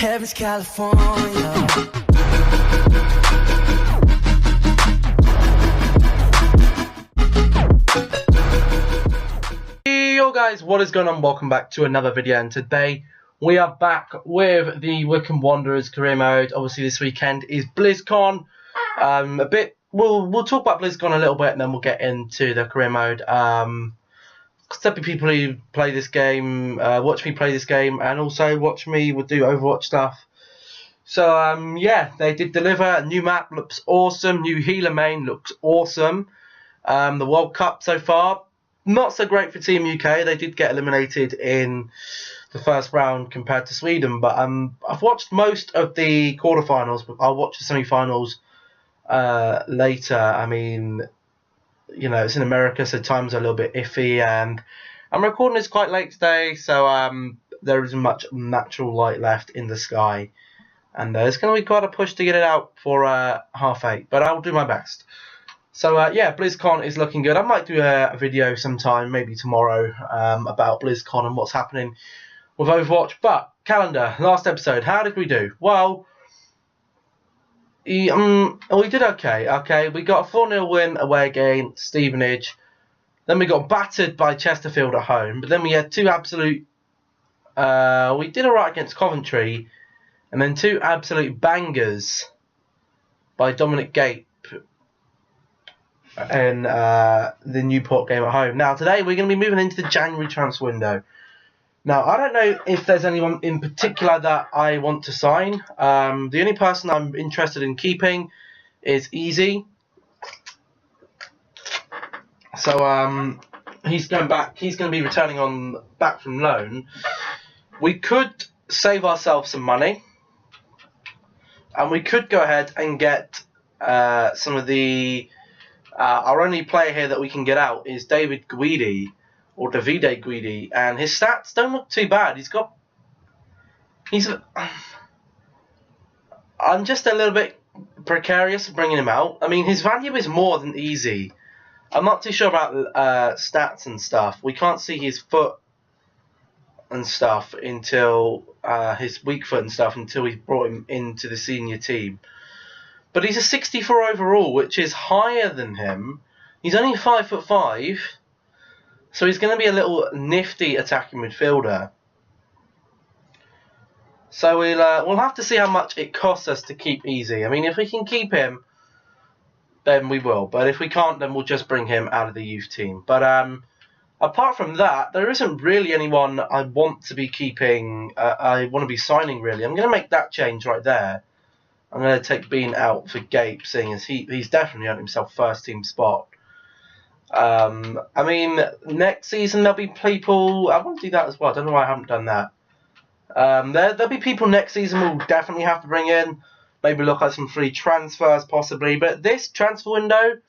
Heaven's California. Yo guys, what is going on? Welcome back to another video, and today we are back with the Wycombe Wanderers Career Mode. Obviously this weekend is BlizzCon. We'll talk about BlizzCon a little bit and then we'll get into the Career Mode. There'll be people who play this game, watch me play this game, and also watch me do Overwatch stuff. So yeah, they did deliver. A new map looks awesome. New healer main looks awesome. The World Cup so far, not so great for Team UK. They did get eliminated in the first round compared to Sweden. But I've watched most of the quarterfinals, but I'll watch the semi-finals later. I mean, you know, it's in America, so times are a little bit iffy, and I'm recording this quite late today, so there isn't much natural light left in the sky, and it's going to be quite a push to get it out for 8:30, but I'll do my best. So yeah, BlizzCon is looking good. I might do a video sometime, maybe tomorrow, about BlizzCon and what's happening with Overwatch. But calendar, last episode, how did we do? Well, we did okay. Okay, we got a 4-0 win away against Stevenage. Then we got battered by Chesterfield at home. But then we had two absolute... we did alright against Coventry. And then two absolute bangers by Dominic Gape in the Newport game at home. Now, today we're going to be moving into the January transfer window. Now, I don't know if there's anyone in particular that I want to sign. The only person I'm interested in keeping is Easy. So he's going back. He's going to be returning back from loan. We could save ourselves some money, and we could go ahead and get some of the. Our only player here that we can get out is David Guidi. Or Davide Guidi, and his stats don't look too bad. I'm just a little bit precarious bringing him out. I mean, his value is more than Easy. I'm not too sure about stats and stuff. We can't see his foot and stuff until his weak foot and stuff until we brought him into the senior team. But he's a 64 overall, which is higher than him. He's only 5'5". So he's going to be a little nifty attacking midfielder. So we'll have to see how much it costs us to keep Easy. I mean, if we can keep him, then we will. But if we can't, then we'll just bring him out of the youth team. But apart from that, there isn't really anyone I want to be keeping. I want to be signing, really. I'm going to make that change right there. I'm going to take Bean out for Gape, seeing as he's definitely earned himself first team spot. I mean, next season there'll be people. I want to do that as well. I don't know why I haven't done that. There'll be people next season we'll definitely have to bring in. Maybe look at some free transfers, possibly. But this transfer window,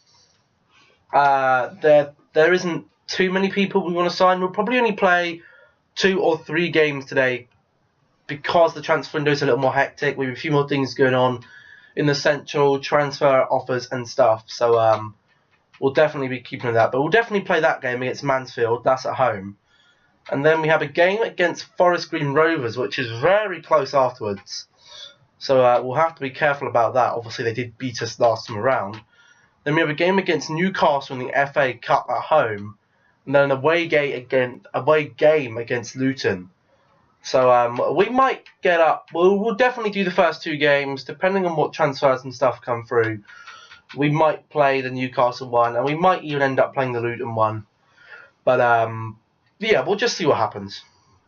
there isn't too many people we want to sign. We'll probably only play 2 or 3 games today because the transfer window is a little more hectic. We have a few more things going on in the central transfer offers and stuff. So we'll definitely be keeping that. But we'll definitely play that game against Mansfield. That's at home. And then we have a game against Forest Green Rovers, which is very close afterwards. So we'll have to be careful about that. Obviously, they did beat us last time around. Then we have a game against Newcastle in the FA Cup at home. And then an away game against Luton. So we might get up. We'll definitely do the first 2 games, depending on what transfers and stuff come through. We might play the Newcastle one, and we might even end up playing the Luton one. But yeah, we'll just see what happens.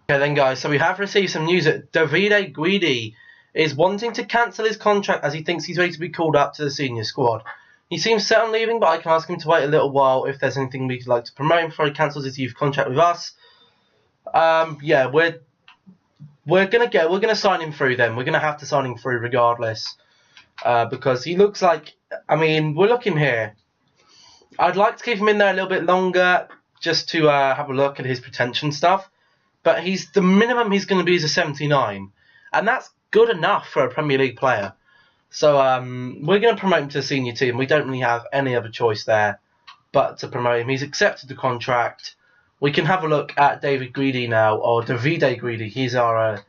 Okay then, guys, so we have received some news that Davide Guidi is wanting to cancel his contract as he thinks he's ready to be called up to the senior squad. He seems set on leaving, but I can ask him to wait a little while if there's anything we'd like to promote him before he cancels his youth contract with us. Yeah, we're gonna sign him through then. We're gonna have to sign him through regardless. Because he looks like, I mean, we're looking here. I'd like to keep him in there a little bit longer just to have a look at his potential stuff. But the minimum he's going to be is a 79. And that's good enough for a Premier League player. So we're going to promote him to the senior team. We don't really have any other choice there but to promote him. He's accepted the contract. We can have a look at David Guidi now, or Davide Guidi. He's our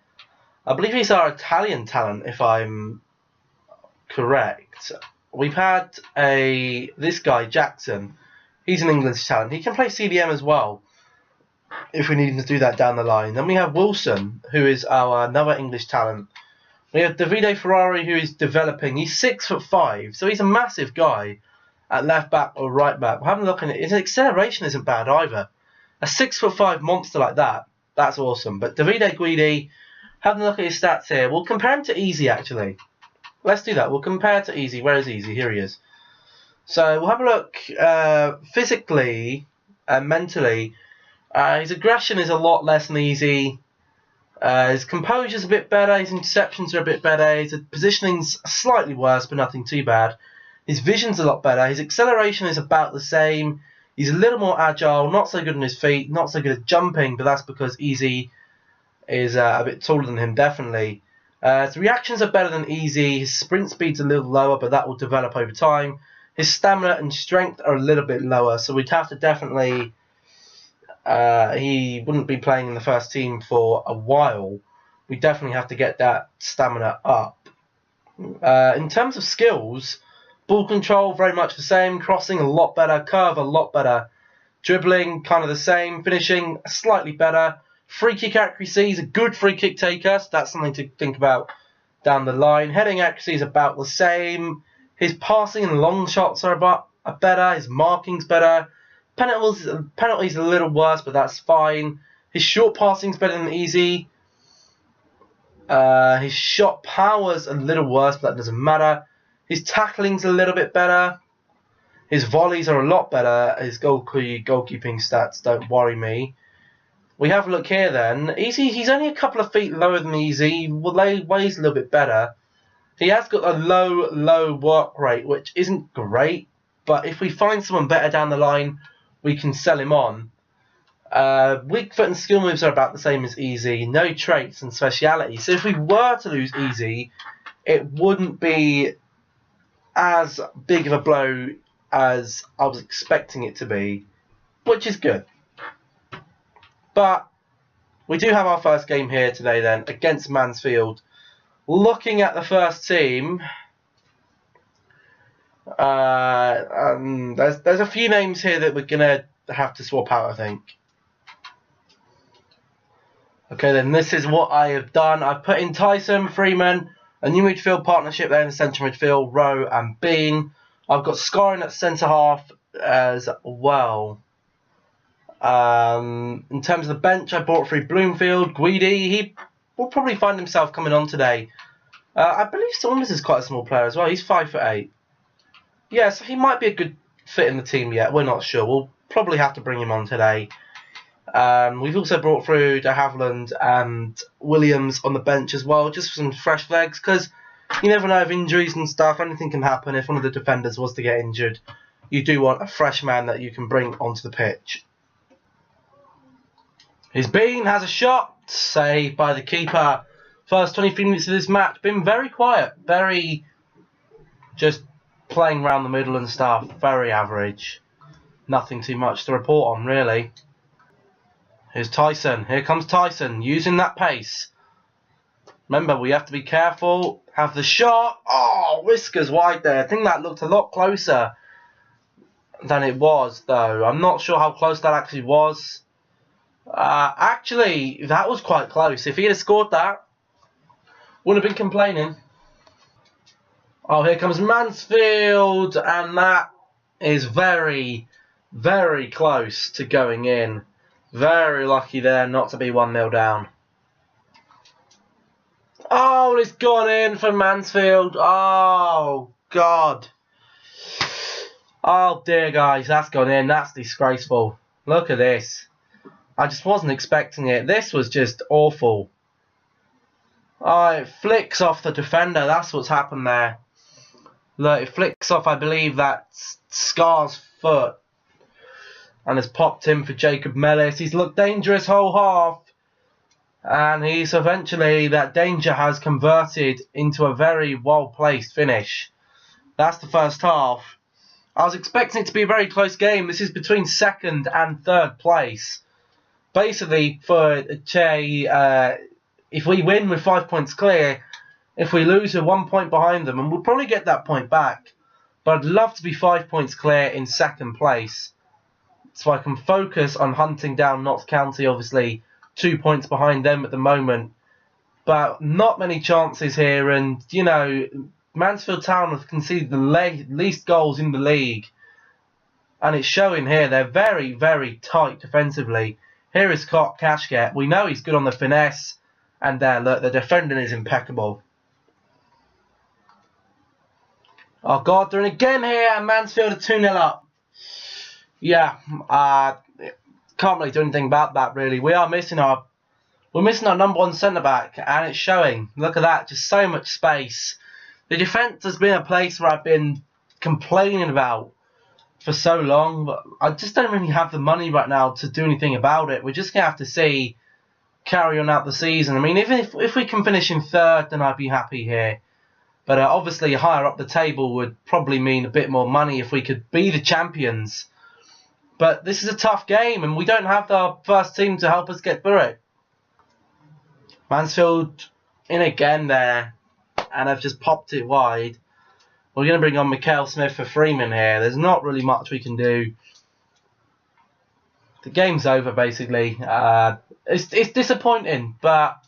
I believe he's our Italian talent, if I'm correct. We've had this guy, Jackson. He's an English talent. He can play CDM as well, if we need him to do that down the line. Then we have Wilson, who is another English talent. We have Davide Ferrari, who is developing. He's 6'5", so he's a massive guy at left back or right back. We're having a look at it. His acceleration isn't bad either. A 6'5" monster like that, that's awesome. But Davide Guidi, having a look at his stats here. We'll compare him to Easy, actually. Let's do that. We'll compare to Easy. Where is Easy? Here he is. So we'll have a look physically and mentally. His aggression is a lot less than Easy. His composure's a bit better. His interceptions are a bit better. His positioning's slightly worse, but nothing too bad. His vision's a lot better. His acceleration is about the same. He's a little more agile, not so good on his feet, not so good at jumping, but that's because Easy is a bit taller than him, definitely. His reactions are better than Easy. His sprint speed's a little lower, but that will develop over time. His stamina and strength are a little bit lower, so we'd have to definitely... he wouldn't be playing in the first team for a while. We definitely have to get that stamina up. In terms of skills, ball control, very much the same. Crossing, a lot better. Curve, a lot better. Dribbling, kind of the same. Finishing, slightly better. Free kick accuracy, he's a good free kick taker, so that's something to think about down the line. Heading accuracy is about the same. His passing and long shots are better. His marking's better. Penalties a little worse, but that's fine. His short passing's better than Easy. His shot power's a little worse, but that doesn't matter. His tackling's a little bit better. His volleys are a lot better. His goalkeeping stats don't worry me. We have a look here then. Easy, he's only a couple of feet lower than Easy. Weighs a little bit better. He has got a low work rate, which isn't great. But if we find someone better down the line, we can sell him on. Weak foot and skill moves are about the same as Easy. No traits and speciality. So if we were to lose Easy, it wouldn't be as big of a blow as I was expecting it to be, which is good. But we do have our first game here today then, against Mansfield. Looking at the first team, there's a few names here that we're going to have to swap out, I think. Okay, then this is what I have done. I've put in Tyson, Freeman, a new midfield partnership there in the central midfield, Rowe and Bean. I've got Scoring at centre half as well. In terms of the bench, I brought through Bloomfield, Guidi. He will probably find himself coming on today. I believe Saunders is quite a small player as well. He's 5'8". Yeah, so he might be a good fit in the team yet. We're not sure. We'll probably have to bring him on today. We've also brought through De Havilland and Williams on the bench as well, just for some fresh legs, because you never know of injuries and stuff. Anything can happen if one of the defenders was to get injured. You do want a fresh man that you can bring onto the pitch. His Bean has a shot, saved by the keeper. First 23 minutes of this match, been very quiet, very just playing around the middle and stuff, very average. Nothing too much to report on, really. Here's Tyson, here comes Tyson, using that pace. Remember, we have to be careful, have the shot. Oh, whiskers wide there. I think that looked a lot closer than it was, though. I'm not sure how close that actually was. Actually, that was quite close. If he had scored that, wouldn't have been complaining. Oh, here comes Mansfield, and that is very, very close to going in. Very lucky there not to be 1-0 down. Oh, it's gone in for Mansfield. Oh, God. Oh, dear, guys, that's gone in. That's disgraceful. Look at this. I just wasn't expecting it. This was just awful. Oh, it flicks off the defender. That's what's happened there. Look, it flicks off, I believe, that Scar's foot. And has popped in for Jacob Mellis. He's looked dangerous whole half. And he's eventually, that danger has converted into a very well-placed finish. That's the first half. I was expecting it to be a very close game. This is between second and third place. Basically, for Che, if we win, we're 5 points clear. If we lose, we're 1 point behind them, and we'll probably get that point back. But I'd love to be 5 points clear in second place, so I can focus on hunting down Notts County, obviously 2 points behind them at the moment. But not many chances here, and, you know, Mansfield Town have conceded the least goals in the league. And it's showing here, they're very, very tight defensively. Here is Kashket. We know he's good on the finesse, and there, look, the defending is impeccable. Oh God, they're in again here, and Mansfield are 2-0 up. Yeah, can't really do anything about that, really. We're missing our number one centre back, and it's showing. Look at that, just so much space. The defence has been a place where I've been complaining about for so long, but I just don't really have the money right now to do anything about it. We're just gonna have to see, carry on out the season. I mean, even if we can finish in third, then I'd be happy here. But obviously, higher up the table would probably mean a bit more money if we could be the champions. But this is a tough game, and we don't have the first team to help us get through it. Mansfield in again there, and I've just popped it wide. We're going to bring on Mikael Smith for Freeman here. There's not really much we can do. The game's over, basically. It's disappointing, but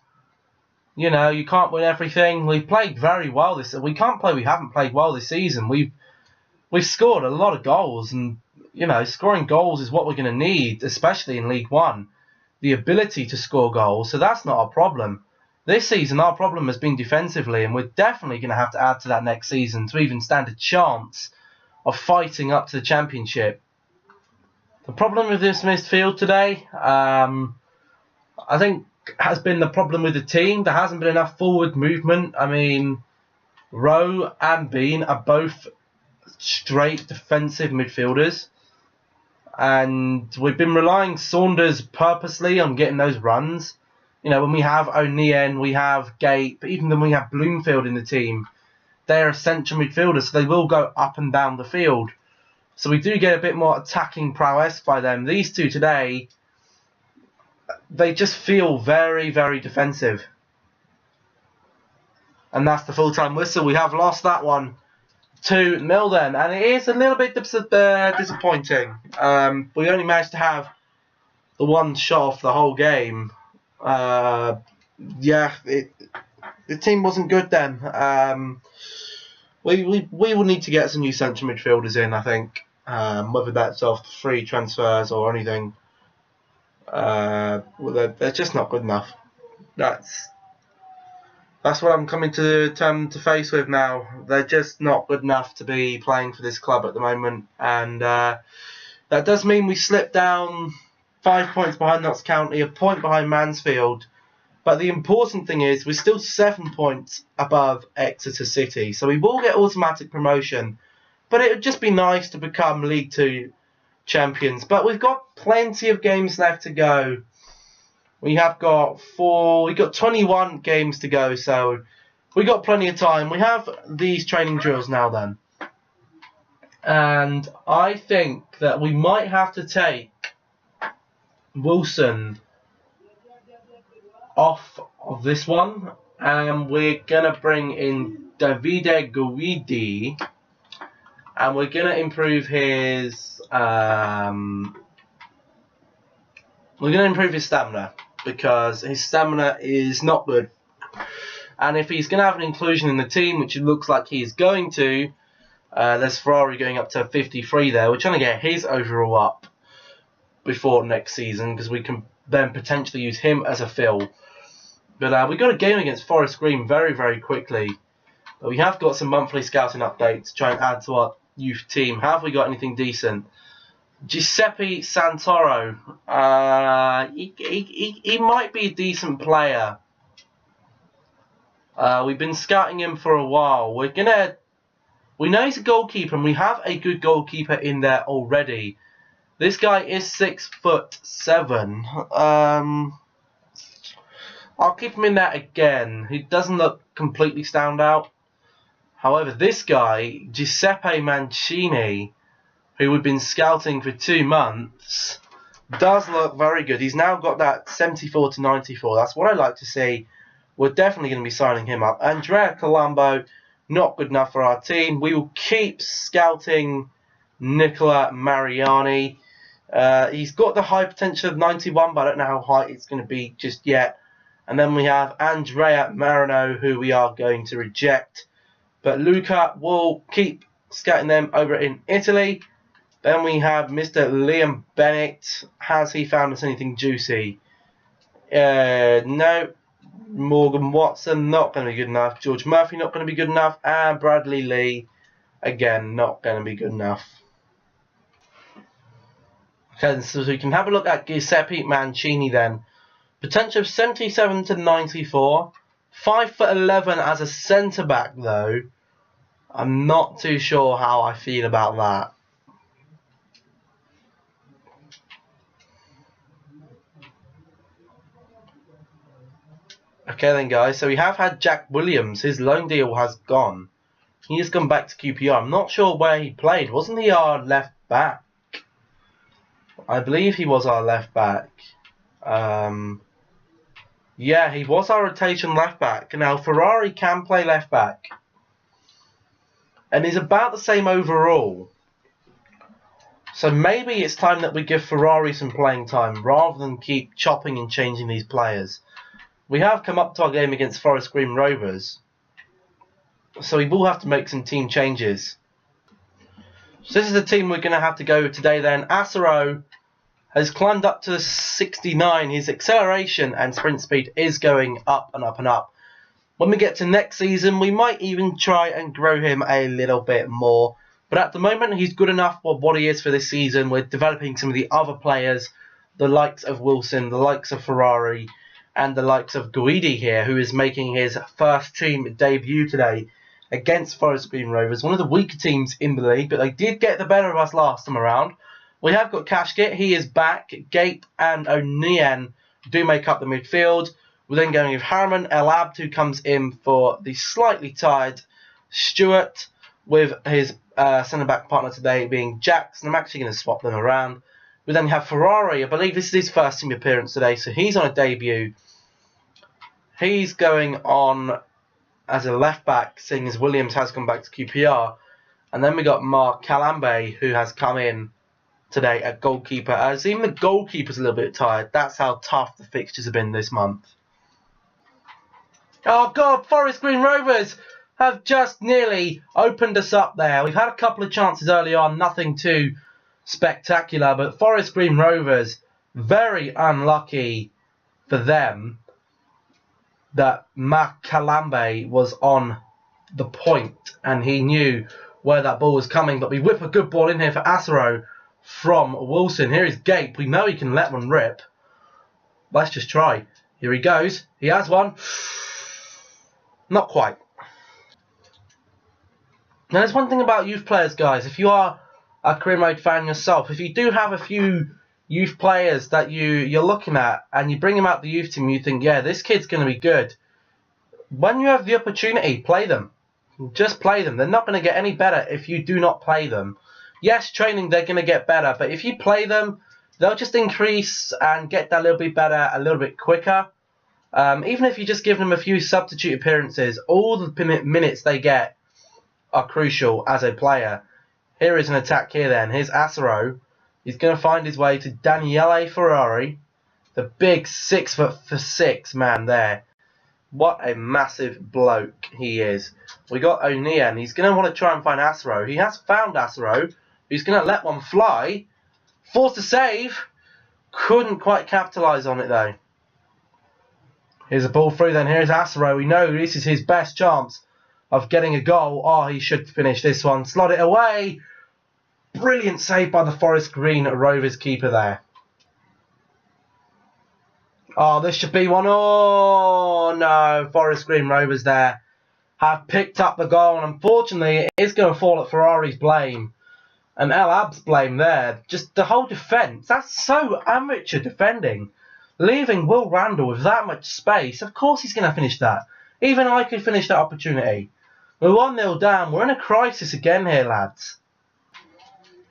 you know, you can't win everything. We've played very well this. We haven't played well this season. We've scored a lot of goals, and you know, scoring goals is what we're going to need, especially in League One. The ability to score goals, so that's not a problem. This season, our problem has been defensively, and we're definitely going to have to add to that next season to even stand a chance of fighting up to the Championship. The problem with this midfield today, I think, has been the problem with the team. There hasn't been enough forward movement. I mean, Rowe and Bean are both straight defensive midfielders, and we've been relying Saunders purposely on getting those runs. You know, when we have O'Neill, we have Gate, but even when we have Bloomfield in the team, they're central midfielders, so they will go up and down the field. So we do get a bit more attacking prowess by them. These two today, they just feel very, very defensive. And that's the full-time whistle. We have lost that one 2-0 then. And it is a little bit disappointing. We only managed to have the one shot off the whole game. The team wasn't good then. We will need to get some new central midfielders in, I think. Whether that's off free transfers or anything. They're just not good enough. That's what I'm coming to face with now. They're just not good enough to be playing for this club at the moment, and that does mean we slip down 5 points behind Notts County, a point behind Mansfield. But the important thing is we're still 7 points above Exeter City, so we will get automatic promotion. But it would just be nice to become League 2 champions. But we've got plenty of games left to go. We have got 21 games to go, so we got plenty of time. We have these training drills now then. And I think that we might have to take Wilson off of this one. And we're going to bring in Davide Guidi. And we're going to improve his stamina, because his stamina is not good. And if he's going to have an inclusion in the team, which it looks like he is going to, there's Ferrari going up to 53 there. We're trying to get his overall up before next season, because we can then potentially use him as a fill. But we got a game against Forest Green very, very quickly. But we have got some monthly scouting updates to try and add to our youth team. Have we got anything decent? Giuseppe Santoro. He might be a decent player. We've been scouting him for a while. We know he's a goalkeeper, and we have a good goalkeeper in there already. This guy is 6'7". I'll keep him in there again. He doesn't look completely stand out. However, this guy, Giuseppe Mancini, who we've been scouting for 2 months, does look very good. He's now got that 74 to 94. That's what I like to see. we're definitely going to be signing him up. Andrea Colombo, not good enough for our team. We will keep scouting Nicola Mariani. He's got the high potential of 91, but I don't know how high it's going to be just yet. And then we have Andrea Marino, who we are going to reject. But Luca will keep scouting them over in Italy. Then we have Mr. Liam Bennett. Has he found us anything juicy? No. Morgan Watson, not going to be good enough. George Murphy, not going to be good enough. And Bradley Lee, again, not going to be good enough. Okay, so we can have a look at Giuseppe Mancini then. Potential of 77 to 94. 5'11" as a centre-back, though. I'm not too sure how I feel about that. Okay then, guys, so we have had Jack Williams. His loan deal has gone. He has gone back to QPR. I'm not sure where he played. Wasn't he our left back? I believe he was our left back. Yeah, he was our rotation left back. Now, Ferrari can play left back. And he's about the same overall. So maybe it's time that we give Ferrari some playing time rather than keep chopping and changing these players. We have come up to our game against Forest Green Rovers. So we will have to make some team changes. So this is the team we're going to have to go today then. Asaro has climbed up to 69. His acceleration and sprint speed is going up and up and up. When we get to next season, we might even try and grow him a little bit more. But at the moment, he's good enough for what he is for this season. We're developing some of the other players, the likes of Wilson, the likes of Ferrari, and the likes of Guidi here, who is making his first team debut today against Forest Green Rovers. One of the weaker teams in the league, but they did get the better of us last time around. We have got Kashkit, he is back. Gape and O'Neill do make up the midfield. We're then going with Harriman, El Abd, who comes in for the slightly tired Stewart, with his centre-back partner today being Jackson. I'm actually going to swap them around. We then have Ferrari. I believe this is his first team appearance today, so he's on a debut. He's going on as a left-back, seeing as Williams has gone back to QPR. And then we got Mark Calambe, who has come in today at goalkeeper. As even the goalkeeper's a little bit tired. That's how tough the fixtures have been this month. Oh God, Forest Green Rovers have just nearly opened us up there. We've had a couple of chances early on, nothing too spectacular, but Forest Green Rovers, very unlucky for them that Mark Calambe was on the point and he knew where that ball was coming. But we whip a good ball in here for Asaro from Wilson. Here is Gape. We know he can let one rip. Let's just try. Here he goes. He has one. Not quite. Now, there's one thing about youth players, guys. If you are a career mode fan yourself, if you do have a few youth players that you're looking at and you bring them out the youth team, you think, yeah, this kid's going to be good. When you have the opportunity, play them. Just play them. They're not going to get any better if you do not play them. Yes, training, they're going to get better, but if you play them, they'll just increase and get that little bit better a little bit quicker. Even if you just give them a few substitute appearances, all the minutes they get are crucial as a player. Here is an attack here then. Here's Asaro. He's going to find his way to Daniele Ferrari. The big 6'6" man there. What a massive bloke he is. We got O'Neill. He's going to want to try and find Asaro. He has found Asaro. He's going to let one fly. Forced to save. Couldn't quite capitalise on it though. Here's a ball through then. Here's Asaro. We know this is his best chance of getting a goal. Oh, he should finish this one. Slot it away. Brilliant save by the Forest Green Rovers keeper there. Oh, this should be one. Oh, no. Forest Green Rovers there have picked up the goal. And unfortunately, it is going to fall at Ferrari's blame. And El Ab's blame there. Just the whole defence. That's so amateur defending. Leaving Will Randall with that much space. Of course he's going to finish that. Even I could finish that opportunity. We're 1-0 down. We're in a crisis again here, lads.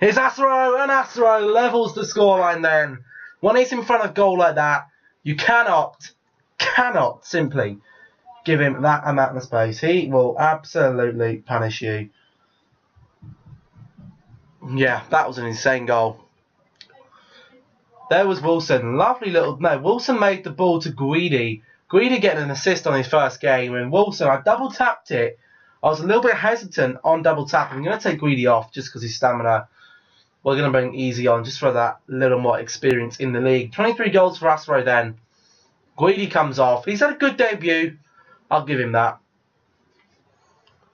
Here's Asaro, and Asaro levels the scoreline then. When he's in front of goal like that, you cannot simply give him that amount of space. He will absolutely punish you. Yeah, that was an insane goal. There was Wilson. Lovely little... No, Wilson made the ball to Guidi. Guidi getting an assist on his first game. And Wilson, I double tapped it. I was a little bit hesitant on double tap. I'm going to take Guidi off just because his stamina. We're going to bring Easy on just for that little more experience in the league. 23 goals for Asro then. Guidi comes off. He's had a good debut. I'll give him that.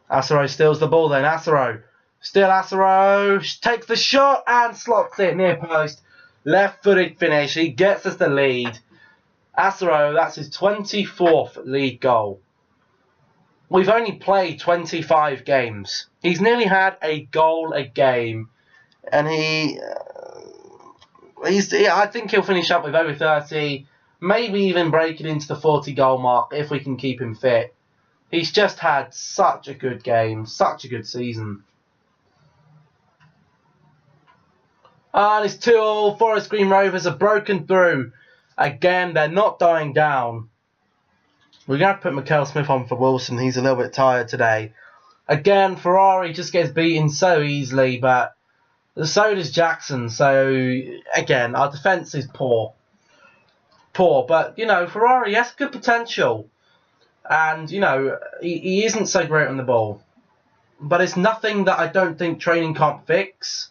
Asaro steals the ball then. Asaro. Still Asaro. Takes the shot and slots it near post. Left-footed finish. He gets us the lead. Asaro, that's his 24th league goal. We've only played 25 games. He's nearly had a goal a game. And I think he'll finish up with over 30. Maybe even breaking into the 40 goal mark if we can keep him fit. He's just had such a good game. Such a good season. And it's 2-2. Forest Green Rovers are broken through. Again, they're not dying down. We're going to have to put Mikel Smith on for Wilson. He's a little bit tired today. Again, Ferrari just gets beaten so easily, but so does Jackson. So, again, our defence is poor. But, you know, Ferrari has good potential. And, you know, he isn't so great on the ball. But it's nothing that I don't think training can't fix.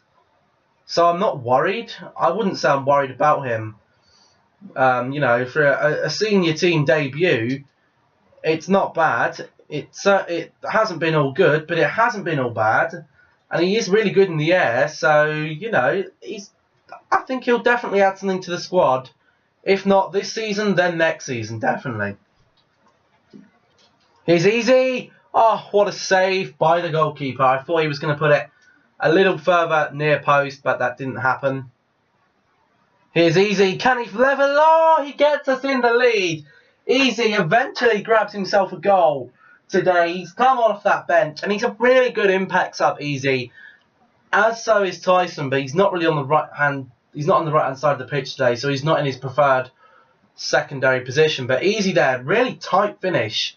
So I'm not worried. I wouldn't say I'm worried about him. You know, for a senior team debut, it's not bad. It hasn't been all good, but it hasn't been all bad. And he is really good in the air. So, you know, I think he'll definitely add something to the squad. If not this season, then next season, definitely. Here's Easy. Oh, what a save by the goalkeeper. I thought he was going to put it a little further near post, but that didn't happen. Here's Easy. Can he level? Oh, he gets us in the lead. Easy eventually grabs himself a goal today. He's come off that bench, and he's a really good impact sub, Easy. As so is Tyson, but he's not really on the right hand. He's not on the right hand side of the pitch today, so he's not in his preferred secondary position. But Easy there, really tight finish.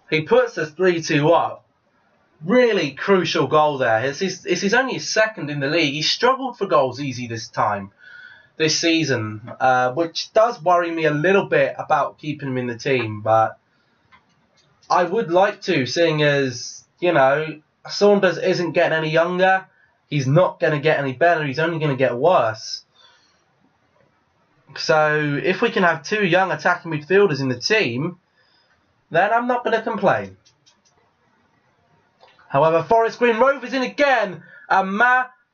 He puts us 3-2 up. Really crucial goal there. It's his only his second in the league. He struggled for goals Easy this season, which does worry me a little bit about keeping him in the team. But I would like to, seeing as, you know, Saunders isn't getting any younger. He's not going to get any better. He's only going to get worse. So if we can have two young attacking midfielders in the team, then I'm not going to complain. However, Forest Green Rovers in again, and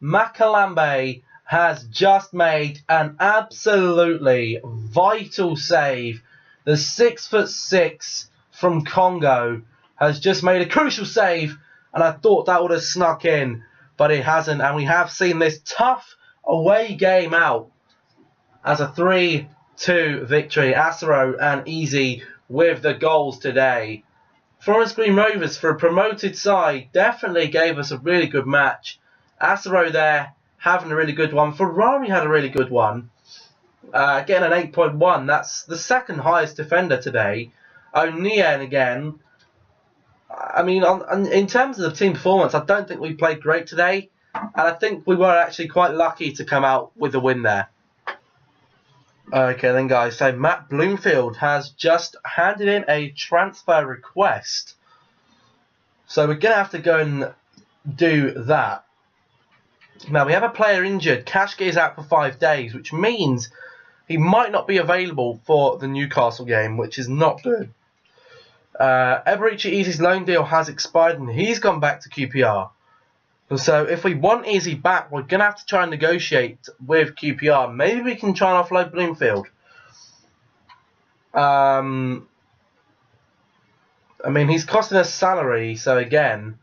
Makalambe has just made an absolutely vital save. The 6'6" from Congo has just made a crucial save, and I thought that would have snuck in, but it hasn't. And we have seen this tough away game out as a 3-2 victory. Asaro and Easy with the goals today. Forest Green Rovers, for a promoted side, definitely gave us a really good match. Asaro there having a really good one. Ferrari had a really good one. Getting an 8.1. That's the second highest defender today. O'Neill again. I mean, in terms of the team performance, I don't think we played great today. And I think we were actually quite lucky to come out with a win there. Okay then, guys, so Matt Bloomfield has just handed in a transfer request. So we're going to have to go and do that. Now, we have a player injured. Kashke is out for 5 days, which means he might not be available for the Newcastle game, which is not good. Eberici Easy's loan deal has expired and he's gone back to QPR. So if we want Easy back, we're going to have to try and negotiate with QPR. Maybe we can try and offload Bloomfield. I mean, he's costing us salary. So again,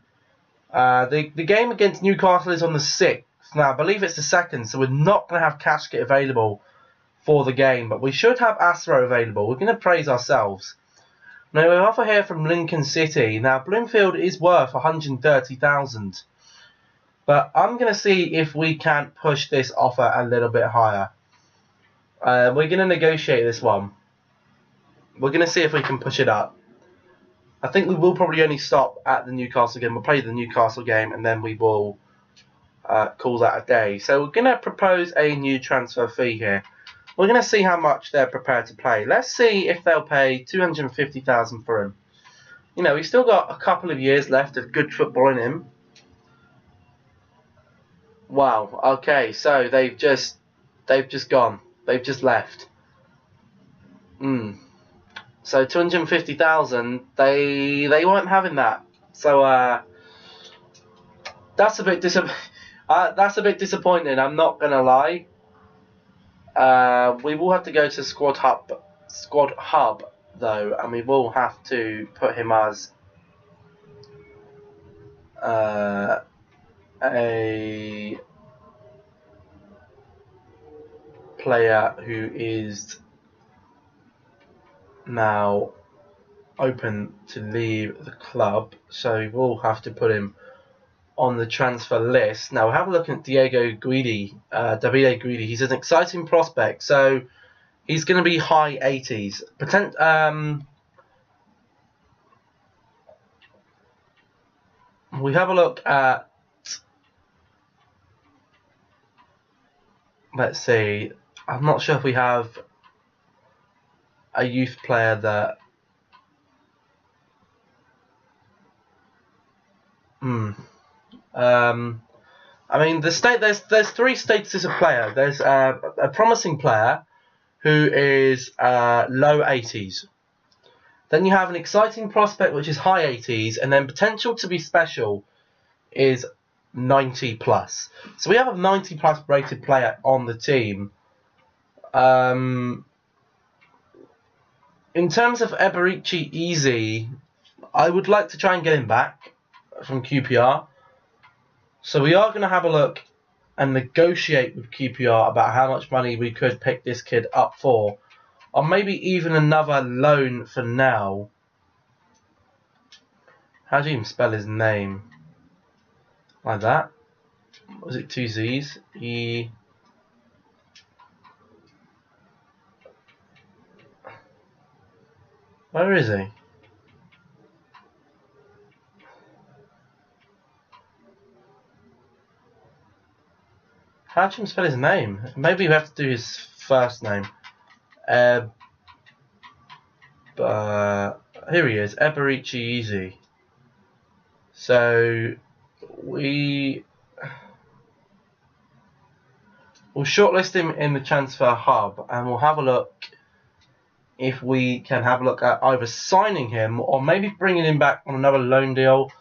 the game against Newcastle is on the 6th. Now, I believe it's the 2nd, so we're not going to have Kashke available for the game. But we should have Asro available. We're going to praise ourselves. Now, we have an offer here from Lincoln City. Now, Bloomfield is worth 130,000. But I'm going to see if we can push this offer a little bit higher. We're going to negotiate this one. We're going to see if we can push it up. I think we will probably only stop at the Newcastle game. We'll play the Newcastle game and then we will call that a day. So we're going to propose a new transfer fee here. We're going to see how much they're prepared to pay. Let's see if they'll pay $250,000 for him. You know, he's still got a couple of years left of good football in him. Wow. Okay, so they've just gone. They've just left. So 250,000. They weren't having that. So that's a bit disappointing. I'm not gonna lie. We will have to go to Squad Hub though, and we will have to put him as a player who is now open to leave the club. So we'll have to put him on the transfer list. Now we'll have a look at Davide Guidi. He's an exciting prospect, so he's going to be high 80s. We have a look at, let's see, I'm not sure if we have a youth player that I mean, there's three statuses of player. There's a promising player who is low 80s. Then you have an exciting prospect which is high 80s, and then potential to be special is 90 plus. So we have a 90 plus rated player on the team. In terms of Eberici Easy, I would like to try and get him back from QPR. So we are going to have a look and negotiate with QPR about how much money we could pick this kid up for. Or maybe even another loan for now. How do you even spell his name? Like that? Was it two Z's? Where is he? How do you spell his name? Maybe we have to do his first name. Here he is, Eberici Easy. So we'll shortlist him in the transfer hub, and we'll have a look if we can have a look at either signing him or maybe bringing him back on another loan deal,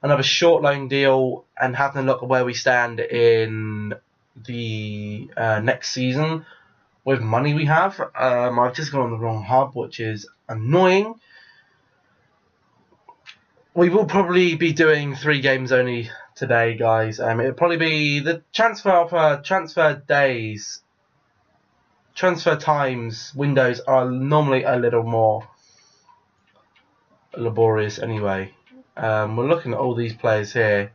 another short loan deal, and having a look at where we stand in the next season with money we have. I've just gone on the wrong hub, which is annoying. We will probably be doing 3 games only today, guys. It'll probably be the transfer times windows are normally a little more laborious anyway. We're looking at all these players here.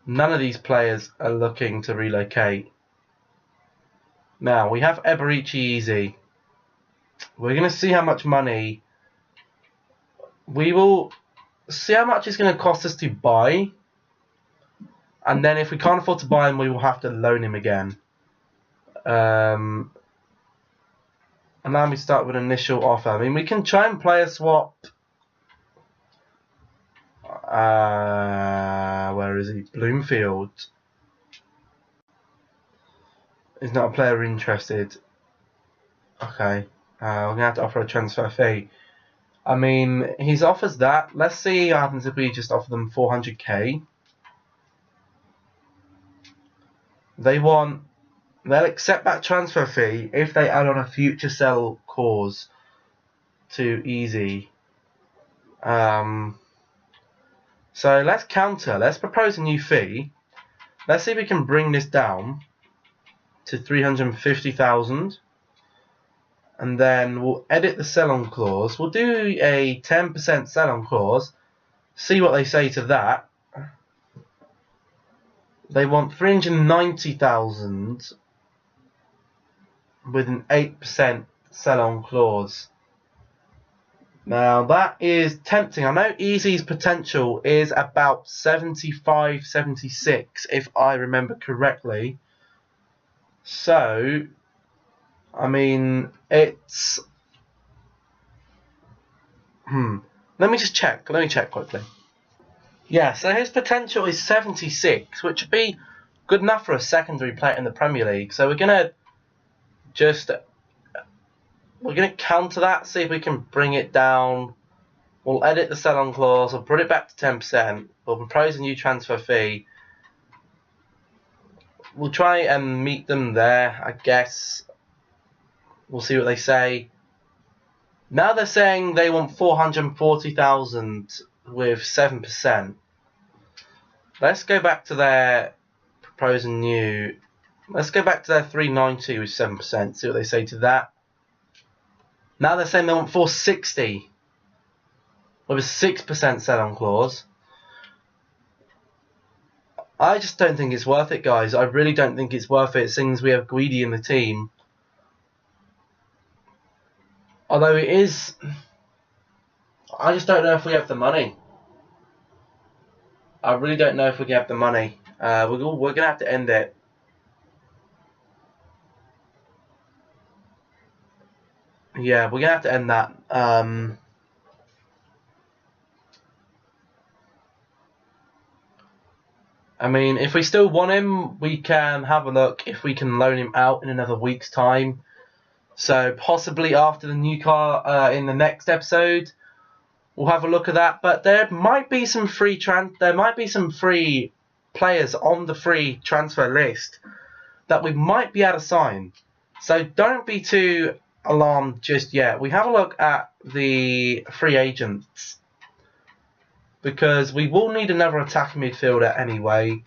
None of these players are looking to relocate. Now, we have Eberici Easy. We're going to see how much money. We will see how much it's going to cost us to buy. And then if we can't afford to buy him, we will have to loan him again. And now we start with an initial offer. I mean, we can try and player swap. Where is he? Bloomfield. Is not a player interested. Okay. We're going to have to offer a transfer fee. I mean, he offers that. Let's see what happens if we just offer them 400k. They'll accept that transfer fee if they add on a future sell clause to Easy. So let's counter. Let's propose a new fee. Let's see if we can bring this down to 350,000. And then we'll edit the sell-on clause. We'll do a 10% sell-on clause. See what they say to that. They want 390,000 with an 8% sell-on clause. Now that is tempting. I know Easy's potential is about 75, 76, if I remember correctly. So, I mean, it's... Let me just check. Let me check quickly. Yeah, so his potential is 76, which would be good enough for a secondary player in the Premier League. So we're going to counter that, see if we can bring it down. We'll edit the sell-on clause, we'll put it back to 10%, we'll propose a new transfer fee. We'll try and meet them there, I guess. We'll see what they say. Now they're saying they want 440,000 with 7%. Let's go back to their proposing new. Let's go back to their 390 with 7%, see what they say to that. Now they're saying they want 460 with a 6% sell-on clause. I just don't think it's worth it, guys. I really don't think it's worth it, since we have Guidi in the team. Although it is... I just don't know if we have the money. I really don't know if we have the money. We're going to have to end it. Yeah, we're going to have to end that. I mean, if we still want him, we can have a look if we can loan him out in another week's time. So possibly after the new car in the next episode, we'll have a look at that. But there might be some free players on the free transfer list that we might be able to sign. So don't be too alarmed just yet. We have a look at the free agents, because we will need another attacking midfielder anyway.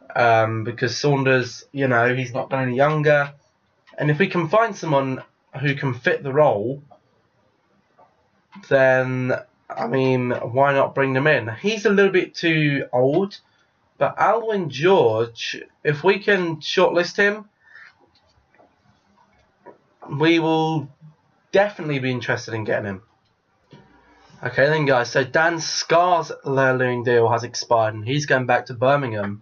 Because Saunders, you know, he's not done any younger. And if we can find someone who can fit the role, then, I mean, why not bring them in? He's a little bit too old, but Alwyn George, if we can shortlist him, we will definitely be interested in getting him. Okay then, guys, so Dan Scar's loan deal has expired and he's going back to Birmingham.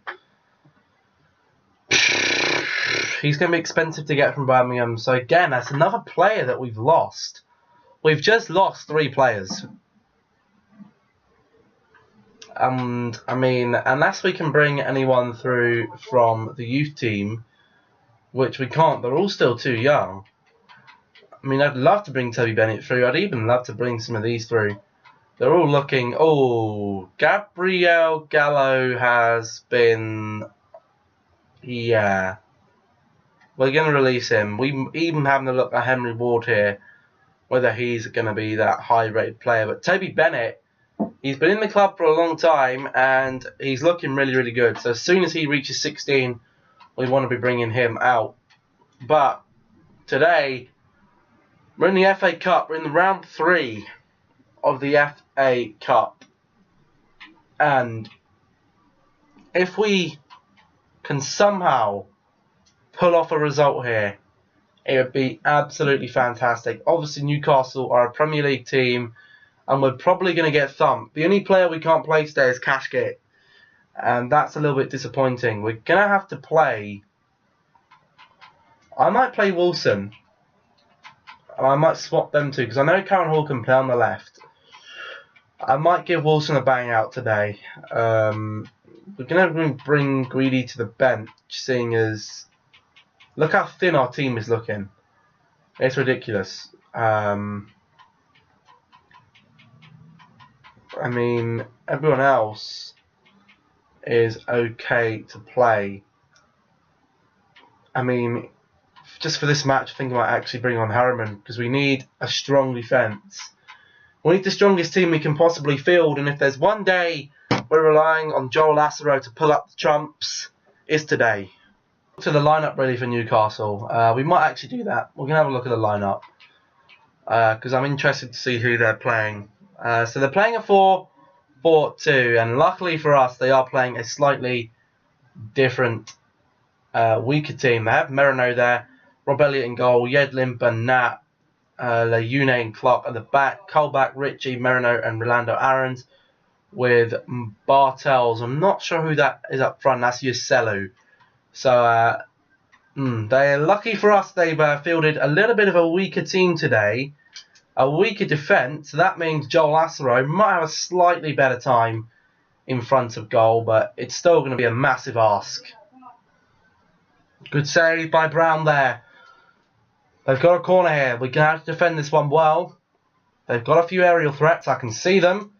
He's going to be expensive to get from Birmingham. So again, that's another player that we've lost. We've just lost 3 players. And I mean, unless we can bring anyone through from the youth team, which we can't, they're all still too young. I mean, I'd love to bring Toby Bennett through. I'd even love to bring some of these through. They're all looking... Oh, Gabriel Gallo has been... Yeah. We're going to release him. We even having a look at Henry Ward here, whether he's going to be that high-rated player. But Toby Bennett, he's been in the club for a long time, and he's looking really, really good. So as soon as he reaches 16, we want to be bringing him out. But today, we're in the FA Cup. We're in the round 3 of the FA Cup. And if we can somehow pull off a result here, it would be absolutely fantastic. Obviously, Newcastle are a Premier League team, and we're probably going to get thumped. The only player we can't play today is Cashgate, and that's a little bit disappointing. We're going to have to play... I might play Wilson, and I might swap them two, because I know Karen Hall can play on the left. I might give Wilson a bang out today. We're going to bring Greedy to the bench, seeing as... Look how thin our team is looking. It's ridiculous. I mean, everyone else is okay to play. I mean, just for this match, I think I might actually bring on Harriman, because we need a strong defence. We need the strongest team we can possibly field, and if there's one day we're relying on Joel Lassero to pull up the trumps, it's today. To the lineup really for Newcastle. We might actually do that. We're going to have a look at the lineup, because I'm interested to see who they're playing. So they're playing a 4-4-2, and luckily for us, they are playing a slightly different, weaker team. They have Merino there, Rob Elliott in goal, Yedlin, Bernat, Leune and Clark at the back, Colback, Ritchie, Merino and Rolando Aarons with Bartels. I'm not sure who that is up front. That's Yuselu. So they're lucky for us. They've fielded a little bit of a weaker team today. A weaker defence. So that means Joel Asaro might have a slightly better time in front of goal, but it's still going to be a massive ask. Good save by Brown there. They've got a corner here. We're going to have to defend this one well. They've got a few aerial threats. I can see them.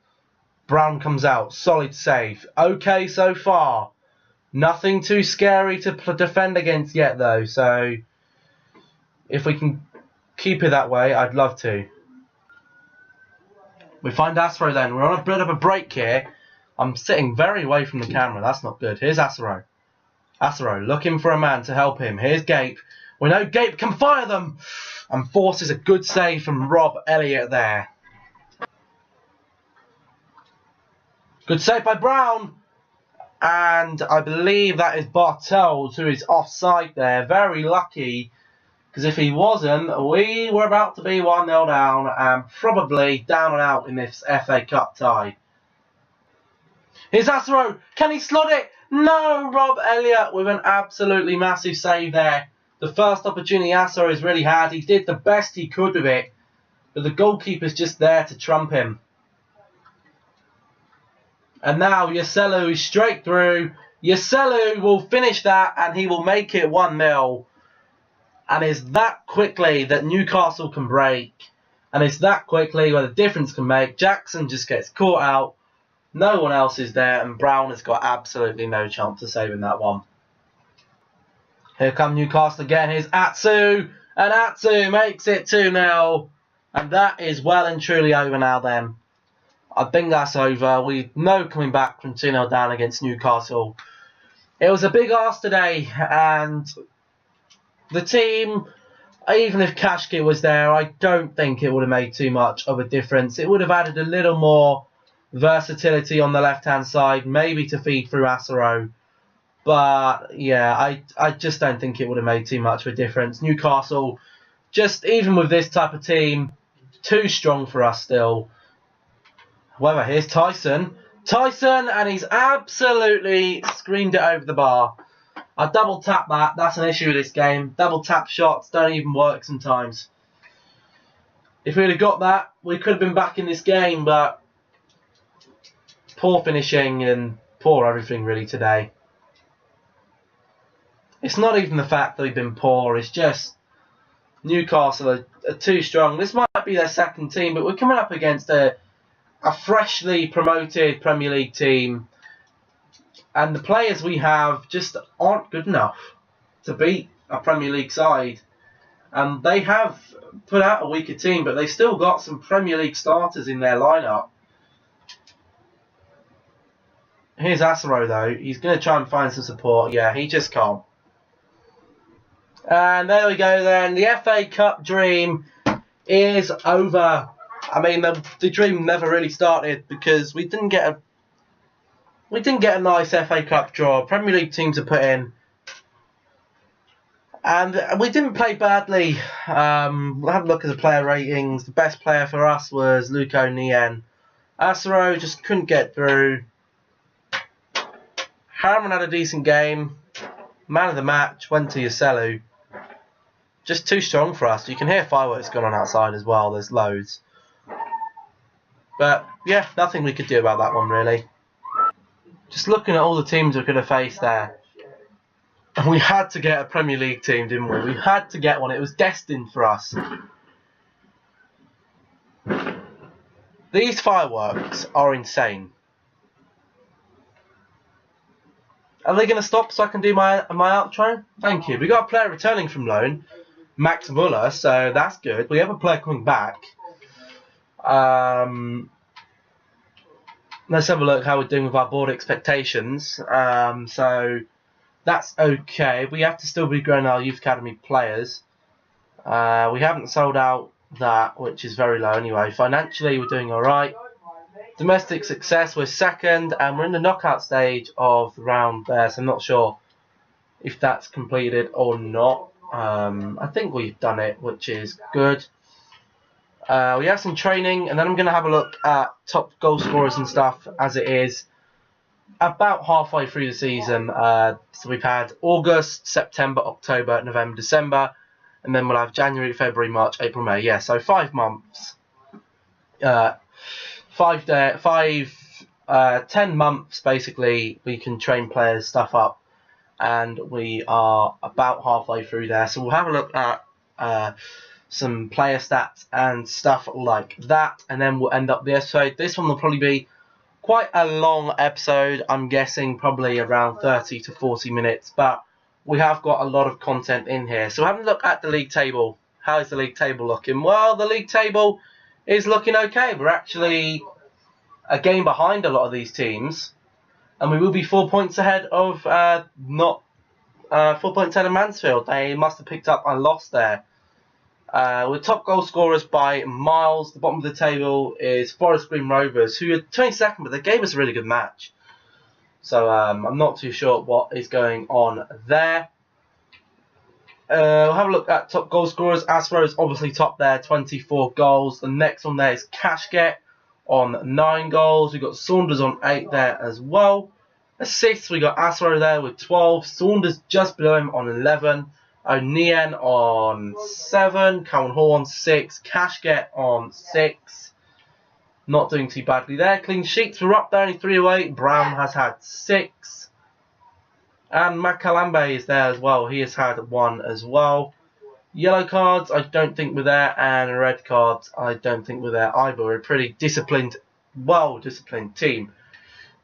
Brown comes out. Solid save. Okay so far. Nothing too scary to defend against yet, though. So, if we can keep it that way, I'd love to. We find Asaro then. We're on a bit of a break here. I'm sitting very away from the camera. That's not good. Here's Asaro. Asaro looking for a man to help him. Here's Gape. We know Gape can fire them. And forces a good save from Rob Elliott there. Good save by Brown. And I believe that is Bartels who is offside there. Very lucky. Because if he wasn't, we were about to be 1-0 down. And probably down and out in this FA Cup tie. Here's Asaro. Can he slot it? No, Rob Elliott with an absolutely massive save there. The first opportunity Asaro has really had. He did the best he could with it. But the goalkeeper's just there to trump him. And now Yuselu is straight through. Yuselu will finish that and he will make it 1-0. And it's that quickly that Newcastle can break. And it's that quickly where the difference can make. Jackson just gets caught out. No one else is there. And Brown has got absolutely no chance of saving that one. Here come Newcastle again. Here's Atsu. And Atsu makes it 2-0. And that is well and truly over now then. I think that's over. We know coming back from 2-0 down against Newcastle. It was a big ask today. And the team, even if Kashke was there, I don't think it would have made too much of a difference. It would have added a little more versatility on the left-hand side. Maybe to feed through Asaro. But, yeah, I just don't think it would have made too much of a difference. Newcastle, just even with this type of team, too strong for us still. However, here's Tyson. Tyson, and he's absolutely screamed it over the bar. I double tap that. That's an issue with this game. Double tap shots don't even work sometimes. If we'd have got that, we could have been back in this game, but poor finishing and poor everything really today. It's not even the fact that we've been poor, it's just Newcastle are too strong. This might be their second team, but we're coming up against a freshly promoted Premier League team. And the players we have just aren't good enough to beat a Premier League side. And they have put out a weaker team, but they've still got some Premier League starters in their lineup. Here's Asaro though. He's going to try and find some support. Yeah, he just can't. And there we go then. The FA Cup dream is over. I mean, the dream never really started because we didn't get a nice FA Cup draw. Premier League teams are put in. And we didn't play badly. We'll have a look at the player ratings. The best player for us was Luko Nien. Asaro just couldn't get through. Harriman had a decent game. Man of the match went to Yuselu. Just too strong for us. You can hear fireworks going on outside as well. There's loads. But, yeah, nothing we could do about that one, really. Just looking at all the teams we could have faced there. And we had to get a Premier League team, didn't we? We had to get one. It was destined for us. These fireworks are insane. Are they going to stop so I can do my outro? Thank you. We got a player returning from loan. Max Muller, so that's good. We have a player coming back. Let's have a look how we're doing with our board expectations. So that's okay. We have to still be growing our youth academy players. We haven't sold out that, which is very low anyway. Financially, we're doing alright. Domestic success, we're second, and we're in the knockout stage of the round there, so I'm not sure if that's completed or not. I think we've done it, which is good. We have some training, and then I'm going to have a look at top goal scorers and stuff as it is about halfway through the season. So we've had August, September, October, November, December, and then we'll have January, February, March, April, May. Yeah, so 5 months. 10 months basically we can train players stuff up, and we are about halfway through there. So we'll have a look at some player stats and stuff like that, and then we'll end up the episode. This one will probably be quite a long episode. I'm guessing probably around 30 to 40 minutes, but we have got a lot of content in here. So having a look at the league table. How is the league table looking? Well, the league table is looking okay. We're actually a game behind a lot of these teams, and we will be 4 points ahead of 4 points ahead of Mansfield. They must have picked up a loss there. With top goal scorers by miles, the bottom of the table is Forest Green Rovers, who are 22nd, but they gave us a really good match. So I'm not too sure what is going on there. We'll have a look at top goal scorers. Asro is obviously top there, 24 goals. The next one there is Cashget on 9 goals. We've got Saunders on 8 there as well. Assists, we got Asro there with 12. Saunders just below him on 11. O'Nien on 7. Cowan Hall on 6. Cashget on 6. Not doing too badly there. Clean sheets, we're up there, only 3 away. Brown has had 6. And Makalambe is there as well. He has had 1 as well. Yellow cards, I don't think we're there. And red cards, I don't think we're there either. We're a pretty disciplined, well-disciplined team.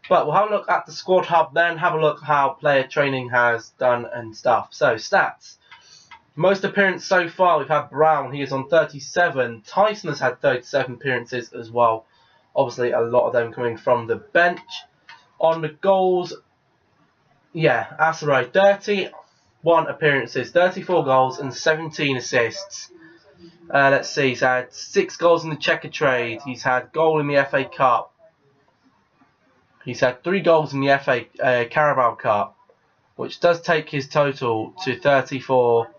But we'll have a look at the squad hub then. Have a look how player training has done and stuff. So, stats. Most appearances so far, we've had Brown. He is on 37. Tyson has had 37 appearances as well. Obviously, a lot of them coming from the bench. On the goals, yeah, Asaro, 31 appearances, 34 goals and 17 assists. Let's see, he's had 6 goals in the Checker Trade. He's had goal in the FA Cup. He's had 3 goals in the FA Carabao Cup, which does take his total to 34.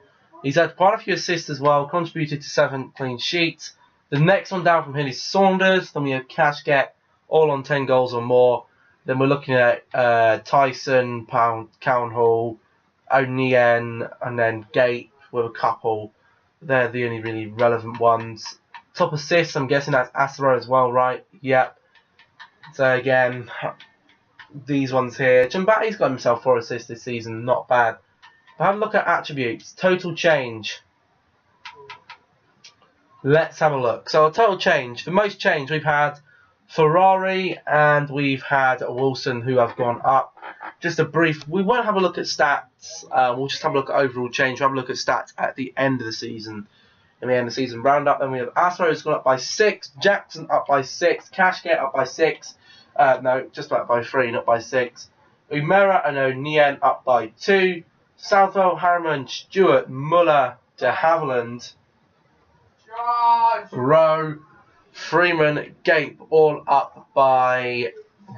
He's had quite a few assists as well, contributed to 7 clean sheets. The next one down from him is Saunders. Then we have Cashget, all on 10 goals or more. Then we're looking at Tyson, Cowan Hall, O'Nien, and then Gate with a couple. They're the only really relevant ones. Top assists, I'm guessing that's Asaro as well, right? Yep. So again, these ones here. Jumbati's got himself 4 assists this season, not bad. But have a look at attributes. Total change. Let's have a look. So total change. The most change we've had Ferrari and we've had Wilson, who have gone up. Just a brief. We won't have a look at stats. We'll just have a look at overall change. We'll have a look at stats at the end of the season. In the end of the season roundup, then we have Asro has gone up by 6, Jackson up by 6, Cashget up by 6. No, just up by 3, not by 6. Umera and O'Nien up by 2. Southwell, Harriman, Stewart, Muller, de Havilland, Rowe, Freeman, Gape, all up by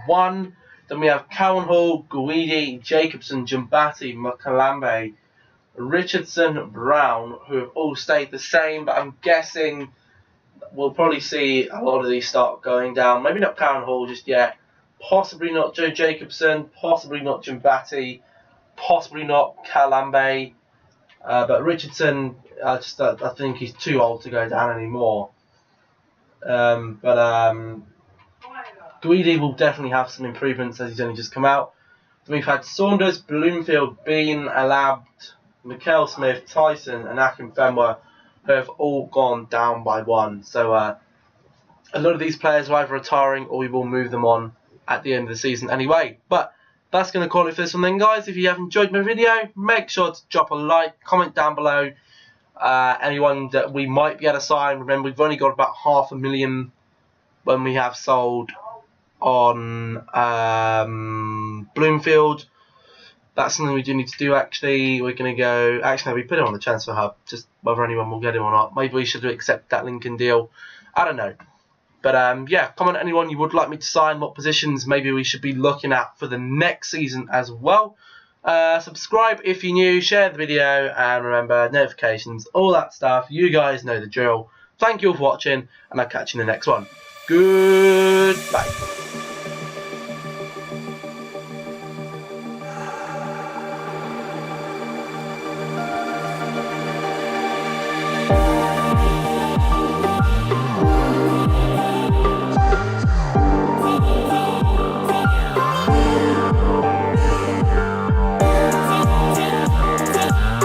1. Then we have Cowan Hall, Guidi, Jacobson, Jumbati, Makalambe, Richardson, Brown, who have all stayed the same, but I'm guessing we'll probably see a lot of these start going down. Maybe not Cowan Hall just yet. Possibly not Joe Jacobson. Possibly not Jumbati. Possibly not Kalambe. But Richardson, I think he's too old to go down anymore. Guidi will definitely have some improvements as he's only just come out. We've had Saunders, Bloomfield, Bean, Alabt, Mikael Smith, Tyson, and Akim Fenwa, who have all gone down by 1. So a lot of these players are either retiring or we will move them on at the end of the season anyway. But that's going to call it for this one then, guys. If you have enjoyed my video, make sure to drop a like, comment down below. Anyone that we might be able to sign. Remember, we've only got about 500,000 when we have sold on Bloomfield. That's something we do need to do, actually. We're going to go... Actually, no, we put it on the transfer hub. Just whether anyone will get it or not. Maybe we should accept that Lincoln deal. I don't know. But, yeah, comment anyone you would like me to sign, what positions maybe we should be looking at for the next season as well. Subscribe if you're new, share the video, and remember, notifications, all that stuff. You guys know the drill. Thank you all for watching, and I'll catch you in the next one. Goodbye.